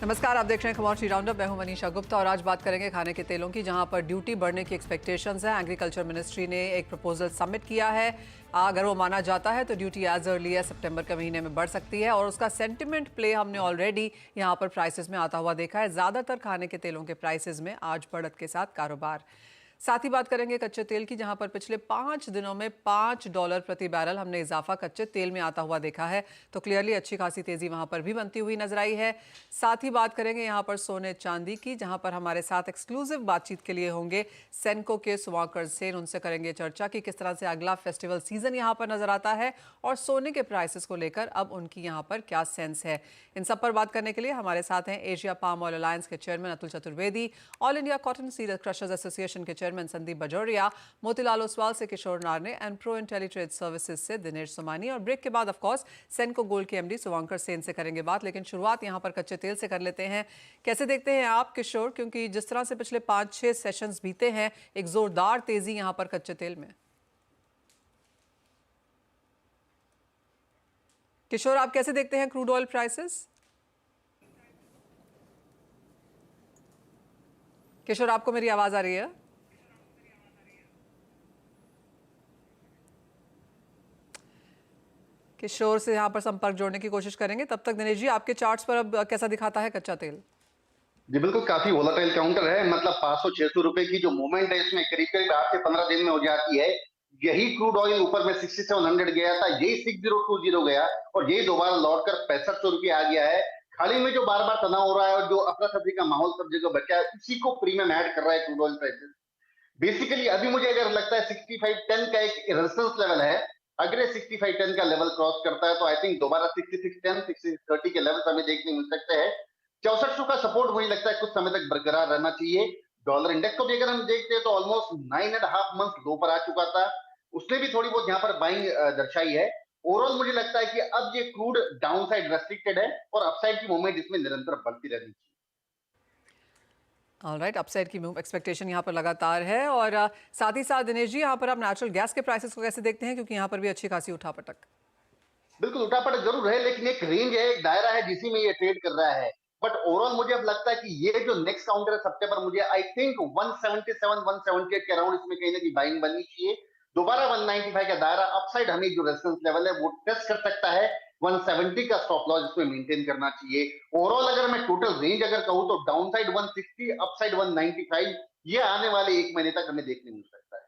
नमस्कार, आप देख रहे हैं कमोडिटी राउंडअप। मैं हूं मनीषा गुप्ता और आज बात करेंगे खाने के तेलों की, जहां पर ड्यूटी बढ़ने की एक्सपेक्टेशंस हैं। एग्रीकल्चर मिनिस्ट्री ने एक प्रपोजल सबमिट किया है। अगर वो माना जाता है तो ड्यूटी एज अर्ली है सितंबर के महीने में बढ़ सकती है और उसका सेंटिमेंट प्ले हमने ऑलरेडी यहां पर प्राइसेस में आता हुआ देखा है। ज़्यादातर खाने के तेलों के प्राइसेस में आज बढ़त के साथ कारोबार। साथ ही बात करेंगे कच्चे तेल की, जहां पर पिछले 5 दिनों में $5 प्रति बैरल हमने इजाफा कच्चे तेल में आता हुआ देखा है। तो क्लियरली अच्छी खासी तेजी वहां पर भी बनती हुई नजर आई है। साथ ही बात करेंगे यहां पर सोने चांदी की, जहां पर हमारे साथ एक्सक्लूसिव बातचीत के लिए होंगे सेनको के सुवाकर सेन। उनसे करेंगे चर्चा कि किस तरह से अगला फेस्टिवल सीजन यहां पर नजर आता है और सोने के प्राइसेस को लेकर अब उनकी यहां पर क्या सेंस है। इन सब पर बात करने के लिए हमारे साथ हैं एशिया पाम ऑयल अलायंस के chairman Atul Chaturvedi, all India cotton seed crushers association के चेयरमैन संदीप बजोरिया, मोतीलाल ओसवाल से किशोर नारने एंड प्रो इंटेलीट्रेड सर्विसेज से दिनेश सोमानी, और ब्रेक के बाद ऑफ कोर्स सेनको गोल्ड के एमडी सुवांकर सेन से करेंगे बात। लेकिन शुरुआत यहां पर कच्चे तेल से कर लेते हैं। कैसे देखते हैं आप किशोर, क्योंकि जिस तरह से पिछले 5-6 सेशंस बीते हैं, एक जोरदार तेजी यहां पर कच्चे तेल में। किशोर, आप कैसे देखते हैं क्रूड ऑयल प्राइसेस? किशोर, आपको मेरी आवाज आ रही है? किशोर से यहाँ पर संपर्क जोड़ने की कोशिश करेंगे। तब तक दिनेश जी, आपके चार्ट्स पर अब कैसा दिखाता है कच्चा तेल? जी बिल्कुल, काफी वोलाटाइल काउंटर है। मतलब 500-600 रुपए की जो मूवमेंट है इसमें करीब करीब 8 से 15 दिन में हो जाती है। यही क्रूड ऑयल ऊपर में 6700 गया था, यही 6020 गया और यही दोबारा लौटकर 6500 रुपये आ गया है। खाली में जो बार बार तनाव हो रहा है और जो अफरा तफरी का माहौल सब जगह बचा है, उसी को प्रीमियम ऐड कर रहा है क्रूड ऑयल प्राइसेस। बेसिकली अभी मुझे अगर लगता है 6510 का एक रेजिस्टेंस लेवल है। अगर ये 6510 का लेवल क्रॉस करता है तो आई थिंक दोबारा 6610 6630 के लेवल हमें देखने मिल सकते हैं। 6400 का सपोर्ट मुझे लगता है कुछ समय तक बरकरार रहना चाहिए। डॉलर इंडेक्स को भी अगर हम देखते हैं तो ऑलमोस्ट 9.5 मंथ लो पर आ चुका था, उसने भी थोड़ी बहुत यहाँ पर बाइंग दर्शाई है। ओवरऑल मुझे लगता है कि अब ये क्रूड डाउन साइड रेस्ट्रिक्टेड है और अपसाइड की मूवमेंट इसमें निरंतर बढ़ती रहनी चाहिए। ऑलराइट, अपसाइड की एक्सपेक्टेशन यहाँ पर लगातार है। और साथ ही साथ दिनेश जी, यहाँ पर आप नेचुरल गैस के प्राइसेस को कैसे देखते हैं, क्योंकि यहाँ पर भी अच्छी खासी उठापटक। बिल्कुल उठापटक जरूर है, लेकिन एक रेंज है, एक दायरा है जिसी में ये ट्रेड कर रहा है। बट ओवरऑल मुझे अब लगता है कि ये जो नेक्स्ट काउंटर है सितंबर, मुझे आई थिंक 177 178 के अराउंड इसमें कहीं ना कहीं बाइंग बननी चाहिए। दोबारा 195 का दायरा अपसाइड हमें जो रेजिस्टेंस लेवल है वो टेस्ट कर सकता है। 170 का स्टॉप लॉस इसमें मेंटेन करना चाहिए। ओवरऑल अगर मैं टोटल रेंज अगर कहूं तो डाउनसाइड 160, अपसाइड 195, ये आने वाले एक महीने तक हमें देखने मिल सकता है।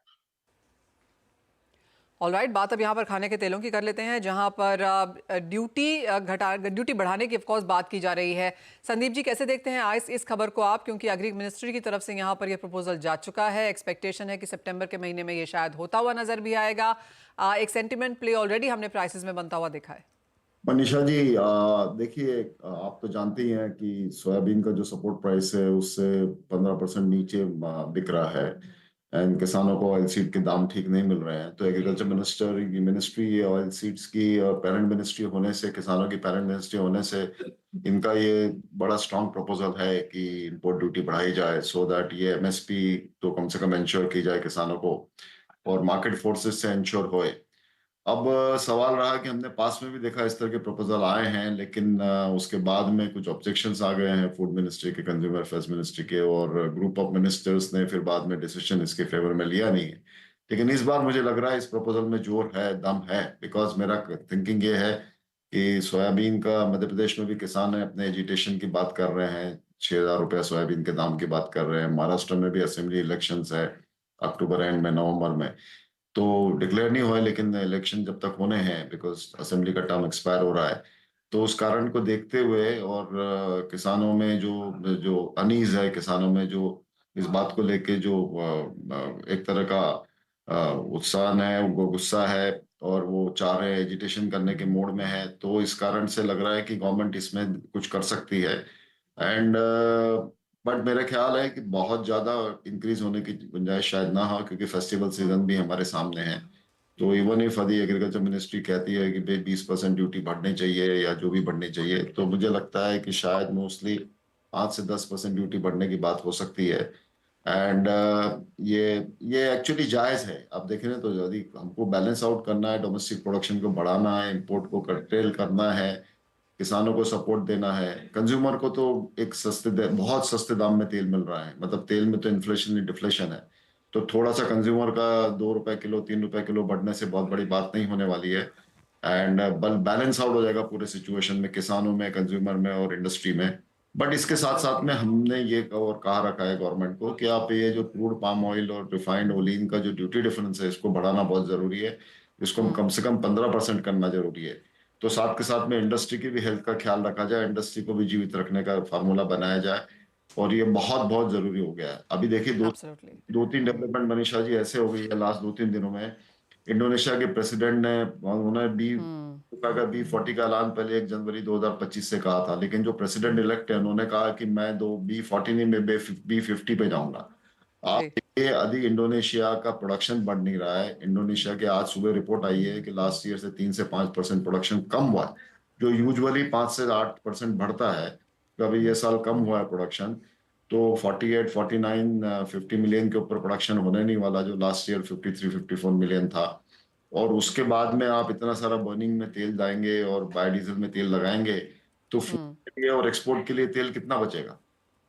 ऑलराइट, बात अब यहाँ पर खाने के तेलों की कर लेते हैं, जहाँ पर ड्यूटी बढ़ाने की ऑफकोर्स बात की जा रही है। संदीप जी, कैसे देखते हैं आज इस खबर को आप, क्योंकि एग्री मिनिस्ट्री की तरफ से यहाँ पर यह प्रपोजल जा चुका है। एक्सपेक्टेशन है कि सितंबर के महीने में ये शायद होता हुआ नजर भी आएगा। एक सेंटिमेंट प्ले ऑलरेडी हमने प्राइसेस में बनता हुआ देखा है। मनीषा जी, देखिए, आप तो जानते ही हैं कि सोयाबीन का जो सपोर्ट प्राइस है उससे 15% नीचे बिक रहा है एंड किसानों को ऑयल सीड के दाम ठीक नहीं मिल रहे हैं। तो एग्रीकल्चर मिनिस्ट्री ऑयल सीड्स की पेरेंट मिनिस्ट्री होने से, किसानों की पेरेंट मिनिस्ट्री होने से, इनका ये बड़ा स्ट्रांग प्रपोजल है कि इंपोर्ट ड्यूटी बढ़ाई जाए सो दैट ये एमएसपी तो कम से कम इंश्योर की जाए किसानों को और मार्केट फोर्सेस से इंश्योर होए। अब सवाल रहा कि हमने पास में भी देखा इस तरह के प्रपोजल आए हैं, लेकिन उसके बाद में कुछ ऑब्जेक्शंस आ गए हैं फूड मिनिस्ट्री के, कंज्यूमर अफेयर्स मिनिस्ट्री के, और ग्रुप ऑफ मिनिस्टर्स ने फिर बाद में डिसीजन इसके फेवर में लिया नहीं है। लेकिन इस बार मुझे लग रहा है इस प्रपोजल में जोर है, दम है, बिकॉज मेरा थिंकिंग ये है कि सोयाबीन का मध्य प्रदेश में भी किसान है अपने एजिटेशन की बात कर रहे हैं, 6,000 रुपया सोयाबीन के दाम की बात कर रहे हैं। महाराष्ट्र में भी असेंबली इलेक्शंस है अक्टूबर एंड में, नवंबर में। तो डिक्लेयर नहीं हुआ लेकिन इलेक्शन जब तक होने हैं, बिकॉज असेंबली का टर्म एक्सपायर हो रहा है, तो उस कारण को देखते हुए और किसानों में जो जो अनीज है, किसानों में जो इस बात को लेके जो एक तरह का उत्साह है, उनको गुस्सा है और वो चाह रहे हैं, एजिटेशन करने के मोड में है, तो इस कारण से लग रहा है कि गवर्नमेंट इसमें कुछ कर सकती है। एंड बट मेरा ख्याल है कि बहुत ज्यादा इंक्रीज होने की गुंजाइश शायद ना हो, क्योंकि फेस्टिवल सीजन भी हमारे सामने है। तो इवन इफ यदि एग्रीकल्चर मिनिस्ट्री कहती है कि भाई 20% ड्यूटी बढ़नी चाहिए या जो भी बढ़नी चाहिए, तो मुझे लगता है कि शायद मोस्टली 5 से 10% ड्यूटी बढ़ने की बात हो सकती है। एंड ये एक्चुअली जायज है। अब देखें ना, तो यदि हमको बैलेंस आउट करना है, डोमेस्टिक प्रोडक्शन को बढ़ाना है, इंपोर्ट को कंट्रोल करना है, किसानों को सपोर्ट देना है। कंज्यूमर को तो एक बहुत सस्ते दाम में तेल मिल रहा है, मतलब तेल में तो इन्फ्लेशन डिफ्लेशन है, तो थोड़ा सा कंज्यूमर का 2 रुपए किलो 3 रुपए किलो बढ़ने से बहुत बड़ी बात नहीं होने वाली है। एंड बल बैलेंस आउट हो जाएगा पूरे सिचुएशन में, किसानों में, कंज्यूमर में और इंडस्ट्री में। बट इसके साथ साथ में हमने ये और कहा रखा है गवर्नमेंट को कि आप ये जो क्रूड पाम ऑयल और रिफाइंड ओलिन का जो ड्यूटी डिफरेंस है, इसको बढ़ाना बहुत जरूरी है। इसको कम से कम 15% करना जरूरी है। तो साथ के साथ में इंडस्ट्री की भी हेल्थ का ख्याल रखा जाए, इंडस्ट्री को भी जीवित रखने का फार्मूला बनाया जाए, और ये बहुत बहुत जरूरी हो गया है। अभी देखिए एब्सोल्युटली। दो तीन डेवलपमेंट मनीषा जी ऐसे हो गई है लास्ट 2-3 दिनों में। इंडोनेशिया के प्रेसिडेंट ने, उन्होंने B40 का ऐलान पहले 1 जनवरी 2025 से कहा था, लेकिन जो प्रेसिडेंट इलेक्ट है उन्होंने कहा कि मैं B40 नहीं, मैं B50 पे जाऊंगा। आप जी। देखिए अभी इंडोनेशिया का प्रोडक्शन बढ़ नहीं रहा है। इंडोनेशिया के आज सुबह रिपोर्ट आई है कि लास्ट ईयर से 3 से 5% प्रोडक्शन कम हुआ है, जो यूजुअली 5 से 8% बढ़ता है, तो अभी ये साल कम हुआ है प्रोडक्शन। तो 48, 49, 50 मिलियन के ऊपर प्रोडक्शन होने नहीं वाला, जो लास्ट ईयर 53-54 मिलियन था। और उसके बाद में आप इतना सारा बर्निंग में तेल जाएंगे और बायोडीजल में तेल लगाएंगे, तो फूड के लिए और एक्सपोर्ट के लिए तेल कितना बचेगा?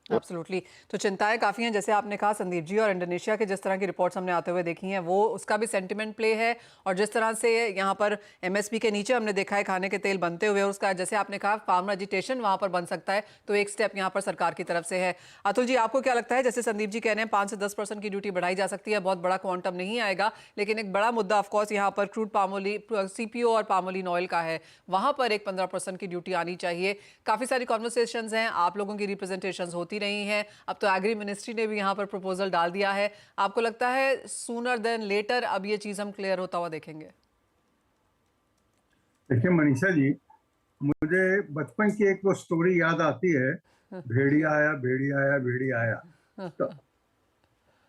एब्सोल्युटली। तो चिंताएं काफ़ी हैं, जैसे आपने कहा संदीप जी, और इंडोनेशिया के जिस तरह की रिपोर्ट्स हमने आते हुए देखी हैं, वो उसका भी सेंटिमेंट प्ले है। और जिस तरह से यहाँ पर एमएसपी के नीचे हमने देखा है खाने के तेल बनते हुए, उसका जैसे आपने कहा फार्मर एजिटेशन वहाँ पर बन सकता है, तो एक स्टेप यहाँ पर सरकार की तरफ से है। अतुल जी, आपको क्या लगता है, जैसे संदीप जी कह रहे हैं 5 से 10% की ड्यूटी बढ़ाई जा सकती है, बहुत बड़ा क्वांटम नहीं आएगा, लेकिन एक बड़ा मुद्दा ऑफकोर्स यहाँ पर क्रूड पामोली सीपीओ और पामोलिन ऑयल का है, वहाँ पर एक 15% की ड्यूटी आनी चाहिए। काफ़ी सारी कॉन्वर्सेशंस हैं, आप लोगों की रिप्रेजेंटेशंस होती रही हैं, अब तो एग्री मिनिस्ट्री ने भी यहाँ पर प्रपोजल डाल दिया है। आपको लगता है सूनर देन लेटर अब ये चीज हम क्लियर होता हुआ देखेंगे? देखिए मनीषा जी, मुझे बचपन की एक वो स्टोरी याद आती है, भेड़िया आया भेड़िया आया भेड़िया आया। तो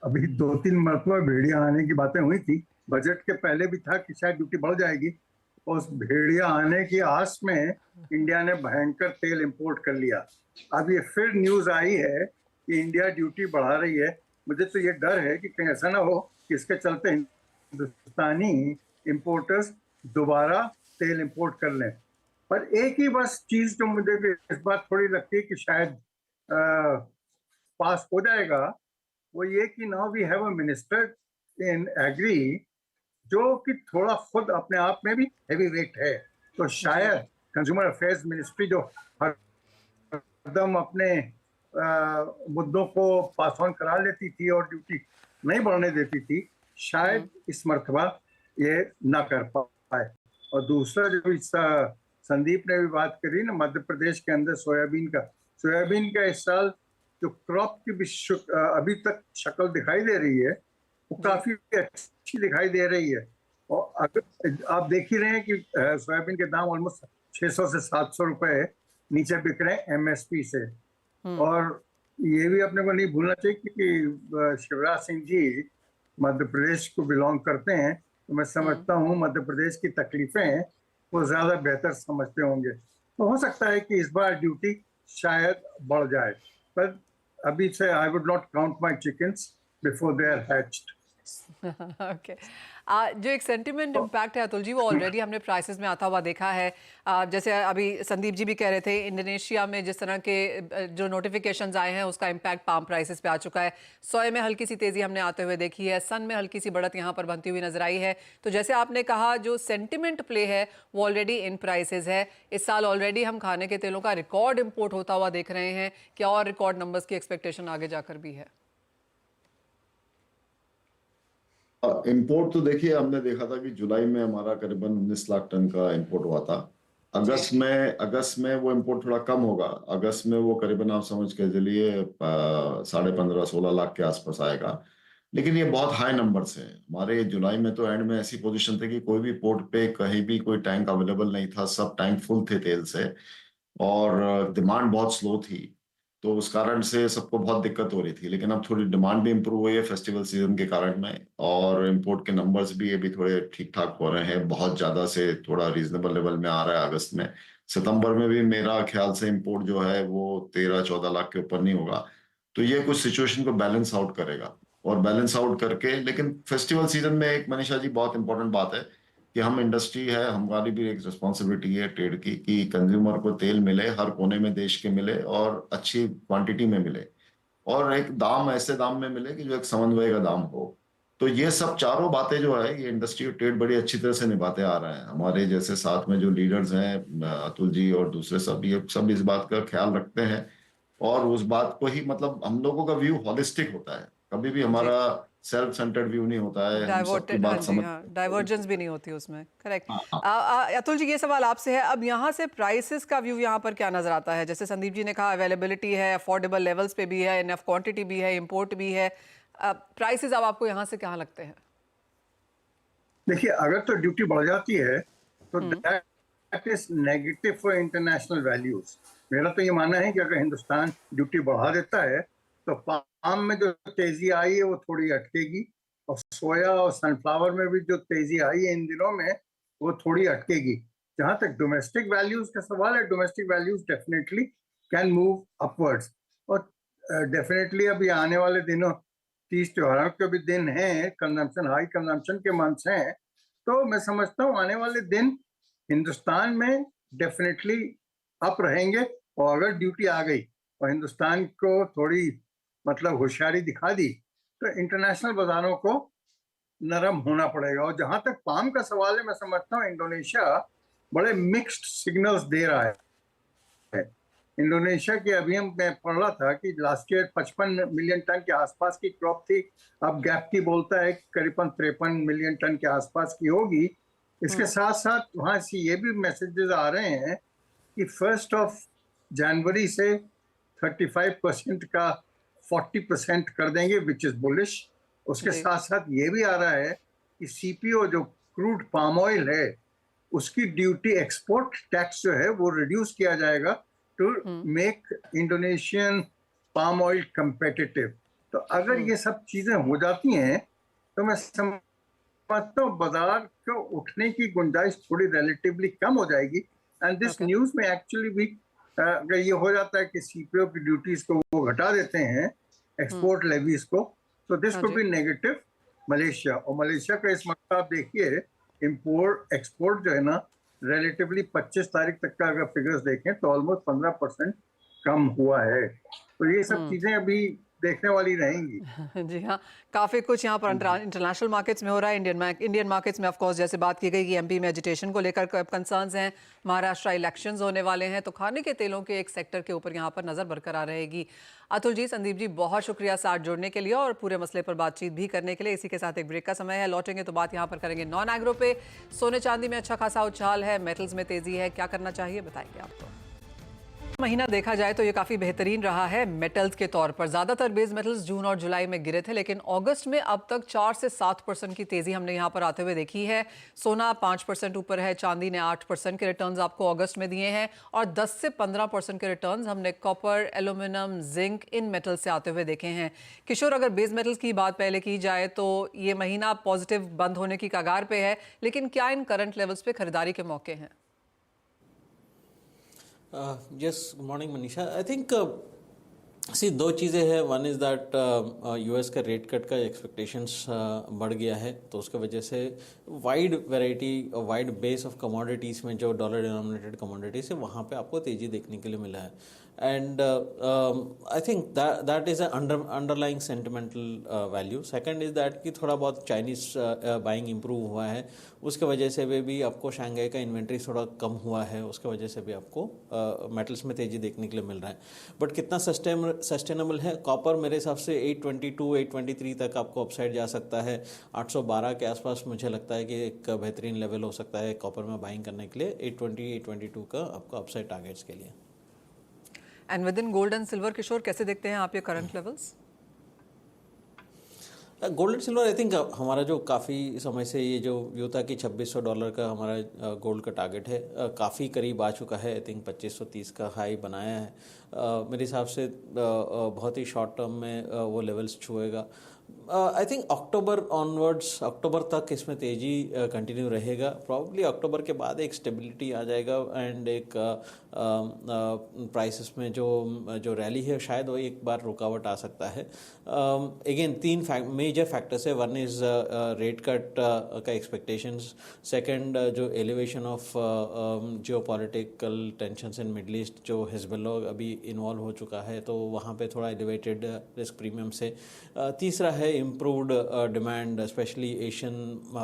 अभी 2-3 मरतबा भेड़िया आने की बातें हुई थी, बजट के पहले भी था कि शायद ड्यूटी बढ़ जाएगी, और उस भेड़िया आने की आस में इंडिया ने भयंकर तेल इंपोर्ट कर लिया। अब ये फिर न्यूज आई है कि इंडिया ड्यूटी बढ़ा रही है। मुझे तो ये डर है कि कहीं ऐसा ना हो कि इसके चलते हिंदुस्तानी इंपोर्टर्स दोबारा तेल इंपोर्ट कर लें। पर एक ही बस चीज जो मुझे इस बात थोड़ी लगती है कि शायद पास हो जाएगा, वो ये कि now we have a minister in agri जो कि थोड़ा खुद अपने आप में भी हैवी वेट है। तो शायद कंज्यूमर अफेयर्स मिनिस्ट्री जो हरदम अपने मुद्दों को पास ऑन करा लेती थी और ड्यूटी नहीं बढ़ने देती थी, शायद इस मर्तबा ये ना कर पाए। और दूसरा जो संदीप ने भी बात करी ना, मध्य प्रदेश के अंदर सोयाबीन का इस साल जो क्रॉप की भी अभी तक शक्ल दिखाई दे रही है, वो काफी अच्छी दिखाई दे रही है। और अगर आप देख ही रहे हैं कि सोयाबीन के दाम ऑलमोस्ट 600 से 700 रुपए नीचे बिक रहे हैं एमएसपी से। और ये भी अपने को नहीं भूलना चाहिए कि शिवराज सिंह जी मध्य प्रदेश को बिलोंग करते हैं, तो मैं समझता हूँ मध्य प्रदेश की तकलीफें वो ज्यादा बेहतर समझते होंगे। तो हो सकता है कि इस बार ड्यूटी शायद बढ़ जाए, पर अभी से I would not count my chickens before they are hatched. Okay. जो एक सेंटिमेंट इम्पैक्ट है अतुल जी, वो ऑलरेडी हमने प्राइसेस में आता हुआ देखा है। जैसे अभी संदीप जी भी कह रहे थे, इंडोनेशिया में जिस तरह के जो नोटिफिकेशंस आए हैं उसका इम्पैक्ट पाम प्राइसेस पे आ चुका है। सोए में हल्की सी तेजी हमने आते हुए देखी है, सन में हल्की सी बढ़त यहाँ पर बनती हुई नजर आई है। तो जैसे आपने कहा, जो सेंटिमेंट प्ले है वो ऑलरेडी इन प्राइसेस है। इस साल ऑलरेडी हम खाने के तेलों का रिकॉर्ड इम्पोर्ट होता हुआ देख रहे हैं, क्या और रिकॉर्ड नंबर्स की एक्सपेक्टेशन आगे जाकर भी है? इंपोर्ट तो देखिए, हमने देखा था कि जुलाई में हमारा करीबन 19 लाख टन का इंपोर्ट हुआ था। अगस्त में वो इंपोर्ट थोड़ा कम होगा। अगस्त में वो करीबन आप समझ के चलिए 15.5-16 लाख के आसपास आएगा। लेकिन ये बहुत हाई नंबर्स है। हमारे जुलाई में तो एंड में ऐसी पोजीशन थी कि कोई भी पोर्ट पे कहीं भी कोई टैंक अवेलेबल नहीं था, सब टैंक फुल थे तेल से, और डिमांड बहुत स्लो थी, तो उस कारण से सबको बहुत दिक्कत हो रही थी। लेकिन अब थोड़ी डिमांड भी इम्प्रूव हुई है फेस्टिवल सीजन के कारण में, और इंपोर्ट के नंबर्स भी अभी थोड़े ठीक ठाक हो रहे हैं, बहुत ज्यादा से थोड़ा रीजनेबल लेवल में आ रहा है अगस्त में। सितंबर में भी मेरा ख्याल से इंपोर्ट जो है वो 13-14 लाख के ऊपर नहीं होगा। तो ये कुछ सिचुएशन को बैलेंस आउट करेगा, और बैलेंस आउट करके, लेकिन फेस्टिवल सीजन में एक मनीषा जी बहुत इंपॉर्टेंट बात है कि कि हम इंडस्ट्री है, हमारी भी एक रिस्पॉन्सिबिलिटी है ट्रेड की कि कंज्यूमर को तेल मिले, हर कोने में देश के मिले और अच्छी क्वांटिटी में मिले और एक दाम ऐसे दाम में मिले कि जो एक समन्वय का दाम हो। तो ये सब चारों बातें जो है ये इंडस्ट्री और ट्रेड बड़ी अच्छी तरह से निभाते आ रहे हैं। हमारे जैसे साथ में जो लीडर्स हैं अतुल जी और दूसरे सब, ये सब इस बात का ख्याल रखते हैं और उस बात को ही मतलब हम लोगों का व्यू हॉलिस्टिक होता है, कभी भी जी, हमारा सेल्फ सेंटर्ड व्यू नहीं होता है, हम सबकी डाइवर्टेड, हाँ बात जी, समझ। हाँ, डाइवर्जेंस भी नहीं होती उसमें, करेक्ट। हाँ हाँ। अतुल जी, ये सवाल आपसे है, अब यहाँ से प्राइसेस का व्यू यहाँ पर क्या नजर आता है? जैसे संदीप जी ने कहा अवेलेबिलिटी है, अफोर्डेबल लेवल्स पे भी है, इनफ क्वांटिटी भी है, इंपोर्ट भी है, प्राइसेस अब आपको यहाँ से क्या लगते हैं? देखिए, अगर तो ड्यूटी बढ़ जाती है तो that is negative for international values. मेरा तो ये मानना है कि अगर हिंदुस्तान ड्यूटी बढ़ा देता है तो पाम में जो तेजी आई है वो थोड़ी अटकेगी, और सोया और सनफ्लावर में भी जो तेजी आई है इन दिनों में वो थोड़ी अटकेगी। जहां तक डोमेस्टिक वैल्यूज का सवाल है, domestic values definitely can move upwards, और डेफिनेटली अभी आने वाले दिनों 30 त्योहारों के भी दिन हैं, कंजम्पशन हाई कंजम्पशन के मंथ्स हैं, तो मैं समझता हूँ आने वाले दिन हिंदुस्तान में डेफिनेटली अप रहेंगे। और अगर ड्यूटी आ गई और हिंदुस्तान को थोड़ी मतलब होशियारी दिखा दी तो इंटरनेशनल बाजारों को नरम होना पड़ेगा। और जहां तक पाम का सवाल है, मैं समझता हूँ इंडोनेशिया बड़े मिक्स्ड सिग्नल्स दे रहा है। इंडोनेशिया के अभी मैं पढ़ रहा था कि लास्ट ईयर 55 मिलियन टन के आसपास की क्रॉप थी, अब गैप्टी बोलता है करीबन 53 मिलियन टन के आसपास की होगी। इसके साथ साथ वहां से ये भी मैसेजेस आ रहे हैं कि 1 जनवरी से 35% का 40% कर देंगे, विच इज बुलिश। उसके जी, साथ साथ ये भी आ रहा है कि सीपीओ जो क्रूड पाम ऑयल है उसकी ड्यूटी, एक्सपोर्ट टैक्स जो है वो रिड्यूस किया जाएगा to make Indonesian palm oil competitive. तो अगर ये सब चीजें हो जाती हैं तो मैं समझता हूँ बाजार को उठने की गुंजाइश थोड़ी रिलेटिवली कम हो जाएगी। एंड दिस ओके, न्यूज में एक्चुअली भी अगर ये हो जाता है कि सीपीओ की ड्यूटीज को वो घटा देते हैं, एक्सपोर्ट लेवीज को, तो दिस हाँ कुड जी, बी नेगेटिव मलेशिया। और मलेशिया का इस मतलब आप देखिए, इंपोर्ट एक्सपोर्ट जो है ना, रिलेटिवली 25 तारीख तक का अगर फिगर्स देखें तो ऑलमोस्ट 15% कम हुआ है। तो ये सब चीजें अभी देखने वाली रहेंगी। जी हाँ, काफ़ी कुछ यहाँ पर इंटरनेशनल मार्केट्स में हो रहा है। इंडियन मार्केट्स में ऑफ कोर्स जैसे बात की गई कि एमपी में एजिटेशन को लेकर कंसर्न्स हैं, महाराष्ट्र इलेक्शंस होने वाले हैं, तो खाने के तेलों के एक सेक्टर के ऊपर यहाँ पर नज़र बरकरार रहेगी। अतुल जी, संदीप जी, बहुत शुक्रिया साथ जुड़ने के लिए और पूरे मसले पर बातचीत भी करने के लिए। इसी के साथ एक ब्रेक का समय है, लौटेंगे तो बात यहाँ पर करेंगे नॉन एग्रो पे। सोने चांदी में अच्छा खासा उछाल है, मेटल्स में तेजी है, क्या करना चाहिए बताएंगे आपको। महीना देखा जाए तो ये काफी बेहतरीन रहा है मेटल्स के तौर पर। ज्यादातर बेस मेटल्स जून और जुलाई में गिरे थे, लेकिन अगस्त में अब तक 4 से 7% की तेजी हमने यहाँ पर आते हुए देखी है। सोना 5% ऊपर है, चांदी ने 8% के रिटर्न्स आपको अगस्त में दिए हैं और 10 से 15% के रिटर्न्स हमने copper, aluminium, zinc in metals से आते हुए देखे हैं। किशोर, अगर बेस मेटल्स की बात पहले की जाए तो ये महीना पॉजिटिव बंद होने की कगार पे है, लेकिन क्या इन करंट लेवल्स पे खरीदारी के मौके हैं? Yes, good morning, Manisha. I think सी दो चीज़ें हैं। वन इज़ दैट यूएस का रेट कट का एक्सपेक्टेशंस बढ़ गया है, तो उसके वजह से वाइड वैरायटी और वाइड बेस ऑफ कमोडिटीज़ में जो डॉलर डिनोमिनेटेड कमोडिटीज़ है वहाँ पे आपको तेज़ी देखने के लिए मिला है। And I think that is underlying sentimental value. Second is that कि थोड़ा बहुत चाइनीज़ बाइंग इम्प्रूव हुआ है, उसके वजह से भी आपको शंघाई का इन्वेंट्री थोड़ा कम हुआ है, उसके वजह से भी आपको मेटल्स में तेज़ी देखने के लिए मिल रहा है। बट कितना सस्टेनेबल है? कॉपर मेरे हिसाब से 822 823 तक आपको अपसाइड जा सकता है। 812 के आसपास मुझे लगता है कि एक बेहतरीन लेवल हो सकता है कॉपर में बाइंग करने के लिए। 820 822 का आपको अपसाइड टारगेट्स के लिए। And within gold and silver, Kishore, कैसे देखते हैं आप ये current levels? Gold and silver I think हमारा जो काफ़ी समय से ये जो व्यू था कि $2600 का हमारा गोल्ड का टारगेट है, काफ़ी करीब आ चुका है। आई थिंक 2530 का हाई बनाया है। मेरे हिसाब से बहुत ही शॉर्ट टर्म में वो लेवल्स छुएगा। आई थिंक अक्टूबर ऑनवर्ड्स, अक्टूबर तक इसमें तेजी कंटिन्यू रहेगा. प्रॉब्ली अक्टूबर के बाद एक स्टेबिलिटी आ जाएगा एंड एक प्राइसेस में जो रैली है शायद वो एक बार रुकावट आ सकता है. अगेन तीन मेजर फैक्टर्स है. वन इज रेट कट का एक्सपेक्टेशंस, सेकंड जो elevation of geopolitical tensions in middle east, जो हिजबुल्लाह अभी इन्वॉल्व हो चुका है तो वहाँ पे थोड़ा एलिवेटेड रिस्क प्रीमियम से. तीसरा है improved demand, specially Asian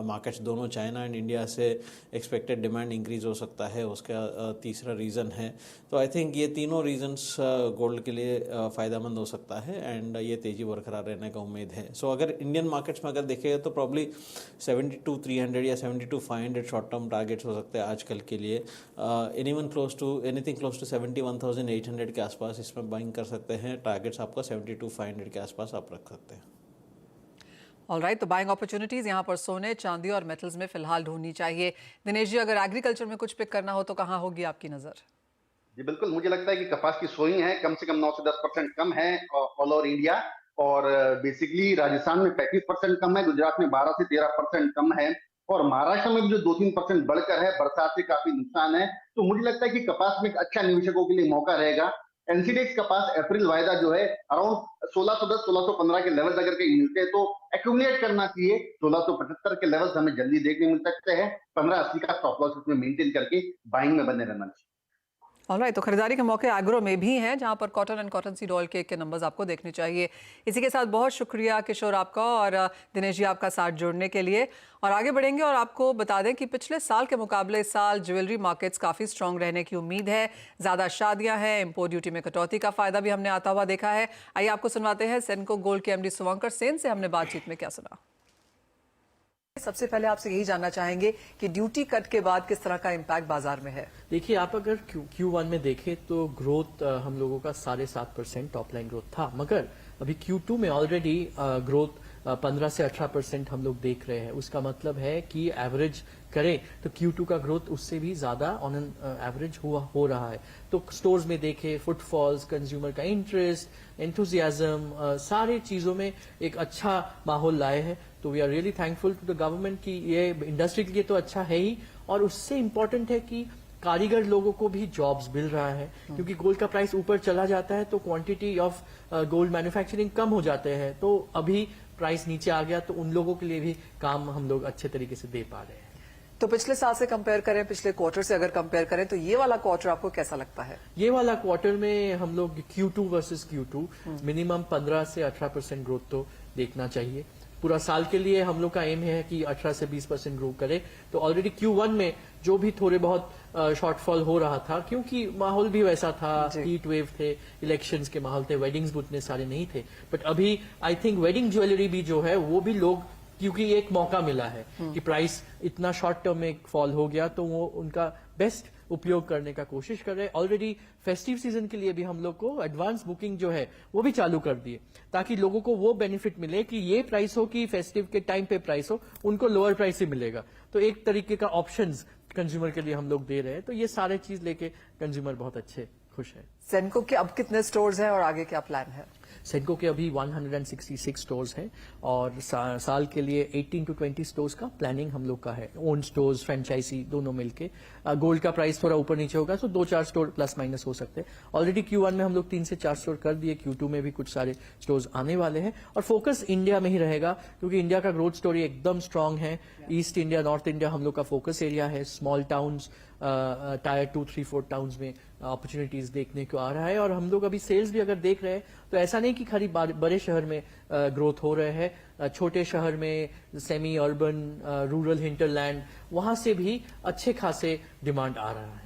markets दोनों चाइना एंड इंडिया से एक्सपेक्टेड डिमांड इंक्रीज हो सकता है, उसका तीसरा रीज़न है. तो आई थिंक ये तीनों रीजंस गोल्ड के लिए फ़ायदेमंद हो सकता है एंड ये तेज़ी बरकरार रहने का उम्मीद है. सो अगर इंडियन मार्केट्स में अगर देखेगा तो प्रॉब्ली 72,300 या 72,500 शॉर्ट टर्म टारगेट्स हो सकते हैं आजकल के लिए. एनीथिंग क्लोज टू 71,800 के आसपास इसमें बाइंग कर सकते हैं. टारगेट्स आपका 72,500 के आसपास आप रख सकते हैं. ऑलराइट, तो बाइंग अपॉर्चुनिटीज यहाँ पर सोने, चांदी और मेटल्स में फिलहाल ढूंढनी चाहिए. दिनेश जी, अगर एग्रीकल्चर में कुछ पिक करना हो तो कहाँ होगी आपकी नजर? जी बिल्कुल, मुझे लगता है कि कपास की सोइंग है कम से कम 9 से 10% कम है ऑल ओवर इंडिया, और बेसिकली राजस्थान में 35% कम है, गुजरात में 12 से 13% कम है, और महाराष्ट्र में भी जो 2-3% बढ़कर है. बरसात से काफी नुकसान है. तो मुझे लगता है कि कपास में एक अच्छा निवेशकों के लिए मौका रहेगा. एनसीडेक्स कपास अप्रैल वायदा जो है अराउंड 1610 1615 के लेवल्स अगर कहीं मिलते हैं तो एक्यूमुलेट करना चाहिए. 1675 के लेवल्स हमें जल्दी देखने मिल सकते हैं. 1580 का स्टॉप लॉस उसमें मेंटेन करके बाइंग में बने रहना चाहिए. ऑलराइट, तो खरीदारी के मौके एग्रो में भी हैं जहां पर cotton and cotton seed oil के नंबर्स आपको देखने चाहिए. इसी के साथ बहुत शुक्रिया किशोर आपका और दिनेश जी आपका साथ जोड़ने के लिए. और आगे बढ़ेंगे और आपको बता दें कि पिछले साल के मुकाबले इस साल ज्वेलरी मार्केट्स काफ़ी स्ट्रांग रहने की उम्मीद है. ज़्यादा शादियां हैं, इंपोर्ट ड्यूटी में कटौती का फायदा भी हमने आता हुआ देखा है. आइए आपको सुनवाते हैं सेनको गोल्ड के एमडी शुभंकर सेन से हमने बातचीत में क्या सुना. सबसे पहले आपसे यही जानना चाहेंगे कि ड्यूटी कट के बाद किस तरह का इम्पैक्ट बाजार में है. देखिए, आप अगर Q1 में देखें तो ग्रोथ हम लोगों का 7.5% टॉप लाइन ग्रोथ था, मगर अभी Q2 में ऑलरेडी ग्रोथ 15 से 18% हम लोग देख रहे हैं. उसका मतलब है कि एवरेज करें तो Q2 का ग्रोथ उससे भी ज्यादा ऑन एन एवरेज हो रहा है. तो स्टोर्स में देखें, फुटफॉल्स, कंज्यूमर का इंटरेस्ट, एंथुजियाज्म, सारे चीजों में एक अच्छा माहौल लाए हैं. तो we are really thankful to the government कि ये इंडस्ट्री के लिए तो अच्छा है ही, और उससे इम्पोर्टेंट है कि कारीगर लोगों को भी जॉब्स मिल रहा है. क्योंकि गोल्ड का प्राइस ऊपर चला जाता है तो क्वांटिटी ऑफ गोल्ड मैन्युफैक्चरिंग कम हो जाते हैं. तो अभी प्राइस नीचे आ गया तो उन लोगों के लिए भी काम हम लोग अच्छे तरीके से दे पा रहे हैं. तो पिछले साल से कंपेयर करें, पिछले क्वार्टर से अगर कंपेयर करें तो ये वाला क्वार्टर आपको कैसा लगता है? ये वाला क्वार्टर में हम लोग Q2 वर्सेस Q2 मिनिमम 15 से 18% ग्रोथ तो देखना चाहिए. पूरा साल के लिए हम लोग का एम है कि 18 से 20% ग्रो करे. तो ऑलरेडी Q1 में जो भी थोड़े बहुत शॉर्टफॉल हो रहा था, क्योंकि माहौल भी वैसा था, हीट वेव थे, इलेक्शंस के माहौल थे, वेडिंग्स भी उतने सारे नहीं थे. बट अभी आई थिंक वेडिंग ज्वेलरी भी जो है वो भी लोग, क्योंकि एक मौका मिला है कि प्राइस इतना शॉर्ट टर्म में फॉल हो गया तो वो उनका बेस्ट उपयोग करने का कोशिश कर रहे हैं. ऑलरेडी फेस्टिव सीजन के लिए भी हम लोग को एडवांस बुकिंग जो है वो भी चालू कर दिए, ताकि लोगों को वो बेनिफिट मिले कि ये प्राइस हो कि फेस्टिव के टाइम पे प्राइस हो, उनको लोअर प्राइस ही मिलेगा. तो एक तरीके का ऑप्शंस कंज्यूमर के लिए हम लोग दे रहे हैं. तो ये सारे चीज लेके कंज्यूमर बहुत अच्छे खुश है. सेनको के अब कितने स्टोर्स हैं और आगे क्या प्लान है? सेनको के अभी 166 स्टोर्स हैं और साल के लिए 18 to 20 स्टोर्स का प्लानिंग हम लोग का है. ओन स्टोर्स, फ्रेंचाइजी दोनों मिलके. गोल्ड का प्राइस थोड़ा ऊपर नीचे होगा तो 2-4 स्टोर प्लस माइनस हो सकते हैं. ऑलरेडी Q1 में हम लोग 3 से 4 स्टोर कर दिए. Q2 में भी कुछ सारे स्टोर्स आने वाले हैं और फोकस इंडिया में ही रहेगा, क्योंकि इंडिया का ग्रोथ स्टोरी एकदम स्ट्रांग है. ईस्ट इंडिया, नॉर्थ इंडिया हम लोग का फोकस एरिया है. स्मॉल टाउन्स, टायर 2, 3, 4 टाउन्स में अपॉर्चुनिटीज देखने को आ रहा है. और हम लोग अभी सेल्स भी अगर देख रहे हैं तो ऐसा नहीं कि खाली बड़े शहर में ग्रोथ हो रहे हैं. छोटे शहर में, सेमी अर्बन, रूरल हिंटरलैंड, वहां से भी अच्छे खासे डिमांड आ रहा है.